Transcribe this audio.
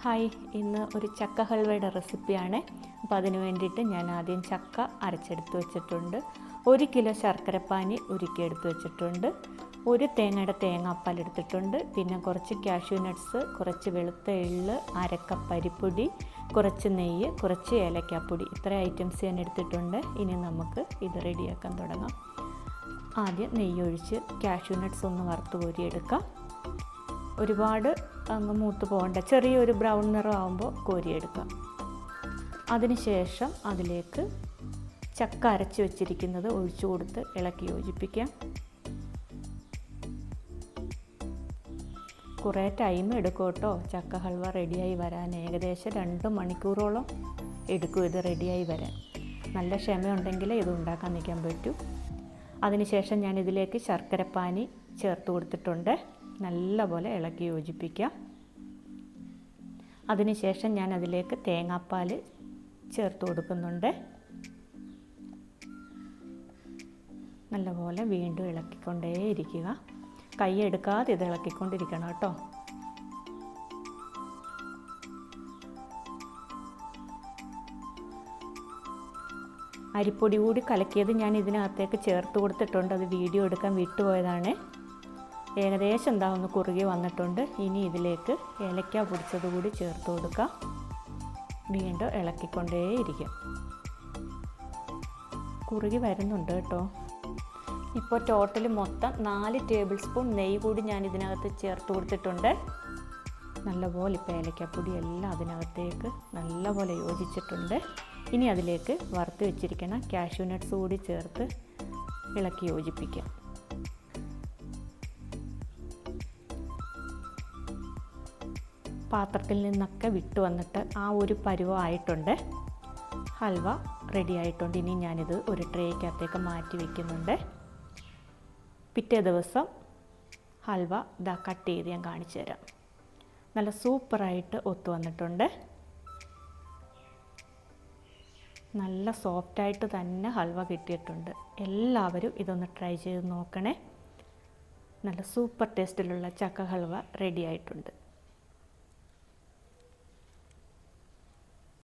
Hi, ഇന്ന് ഒരു ചക്ക ഹൽവയുടെ റെസിപ്പിയാണ്. അപ്പോൾ അതിന് വേണ്ടിയിട്ട് ഞാൻ ആദ്യം ചക്ക അരച്ചെടുത്ത് വെച്ചിട്ടുണ്ട്. 1 കിലോ ശർക്കരപ്പാനി ഉരുക്കിയെടുത്ത് വെച്ചിട്ടുണ്ട്. 1 തേങ്ങയുടെ തേങ്ങാപ്പാൽ എടുത്തിട്ടുണ്ട്. പിന്നെ കുറച്ച് കാഷ്യൂ നട്ട്സ്, കുറച്ച് വെളുത്ത എള്ള്, 1/2 കപ്പ് അരിപ്പൊടി, കുറച്ച് നെയ്യ്, കുറച്ച് ഏലക്കാപ്പൊടി. ഇത്ര ഐറ്റംസ് ഞാൻ എടുത്തിട്ടുണ്ട്. ഇനി നമുക്ക് ഇത് റെഡിയാക്കാൻ തുടങ്ങാം. ആദ്യം നെയ്യ് ഒഴിച്ച് കാഷ്യൂ നട്ട്സ് ഒന്ന് വറുത്ത് കോരിയെടുക്കാം. ഒരുപാട് അങ്ങ് മൂത്ത് പോകേണ്ട, ചെറിയൊരു ബ്രൗൺ നിറം ആകുമ്പോൾ കോരിയെടുക്കാം. അതിനുശേഷം അതിലേക്ക് ചക്ക അരച്ച് വെച്ചിരിക്കുന്നത് ഒഴിച്ചു കൊടുത്ത് ഇളക്കി യോജിപ്പിക്കാം. കുറേ ടൈം എടുക്കും കേട്ടോ ചക്ക ഹൽവ റെഡിയായി വരാൻ. ഏകദേശം 2 മണിക്കൂറോളം എടുക്കും ഇത് റെഡിയായി വരാൻ. നല്ല ക്ഷമയുണ്ടെങ്കിൽ ഇത് ഉണ്ടാക്കാൻ നിൽക്കാൻ പറ്റൂ. അതിനുശേഷം ഞാൻ ഇതിലേക്ക് ശർക്കരപ്പാനി ചേർത്ത് കൊടുത്തിട്ടുണ്ട്. നല്ലപോലെ ഇളക്കി യോജിപ്പിക്കാം. അതിനുശേഷം ഞാൻ അതിലേക്ക് തേങ്ങാപ്പാൽ ചേർത്ത് കൊടുക്കുന്നുണ്ട്. നല്ലപോലെ വീണ്ടും ഇളക്കിക്കൊണ്ടേയിരിക്കുക. കൈ എടുക്കാതെ ഇത് ഇളക്കിക്കൊണ്ടിരിക്കണം കേട്ടോ. അരിപ്പൊടി കൂടി കലക്കിയത് ഞാൻ ഇതിനകത്തേക്ക് ചേർത്ത് കൊടുത്തിട്ടുണ്ട്. അത് വീഡിയോ എടുക്കാൻ വിട്ടുപോയതാണ്. ഏകദേശം ഒന്ന് കുറുകി വന്നിട്ടുണ്ട്. ഇനി ഇതിലേക്ക് ഏലക്ക പൊടിച്ചത് കൂടി ചേർത്ത് കൊടുക്കാം. വീണ്ടും ഇളക്കിക്കൊണ്ടേയിരിക്കും. കുറുകി വരുന്നുണ്ട് കേട്ടോ. ഇപ്പോൾ ടോട്ടൽ മൊത്തം 4 ടേബിൾ സ്പൂൺ നെയ്യ് കൂടി ഞാൻ ഇതിനകത്ത് ചേർത്ത് കൊടുത്തിട്ടുണ്ട്. നല്ലപോലെ ഇപ്പോൾ ഏലക്കാപ്പൊടി എല്ലാം അതിനകത്തേക്ക് നല്ലപോലെ യോജിച്ചിട്ടുണ്ട്. ഇനി അതിലേക്ക് വറുത്ത് വെച്ചിരിക്കുന്ന കാഷ്യൂ നട്ട്സ് കൂടി ചേർത്ത് ഇളക്കി യോജിപ്പിക്കാം. പാത്രത്തിൽ നിന്നൊക്കെ വിട്ട് വന്നിട്ട് ആ ഒരു പരുവമായിട്ടുണ്ട്. ഹൽവ റെഡി ആയിട്ടുണ്ട്. ഇനി ഞാനിത് ഒരു ട്രേക്കകത്തേക്ക് മാറ്റി വയ്ക്കുന്നുണ്ട്. പിറ്റേ ദിവസം ഹൽവ കട്ട് ചെയ്ത് ഞാൻ കാണിച്ചു തരാം. നല്ല സൂപ്പറായിട്ട് ഒത്തു വന്നിട്ടുണ്ട്. നല്ല സോഫ്റ്റായിട്ട് തന്നെ ഹൽവ കിട്ടിയിട്ടുണ്ട്. എല്ലാവരും ഇതൊന്ന് ട്രൈ ചെയ്ത് നോക്കണേ. നല്ല സൂപ്പർ ടേസ്റ്റിലുള്ള ചക്ക ഹൽവ റെഡി ആയിട്ടുണ്ട്.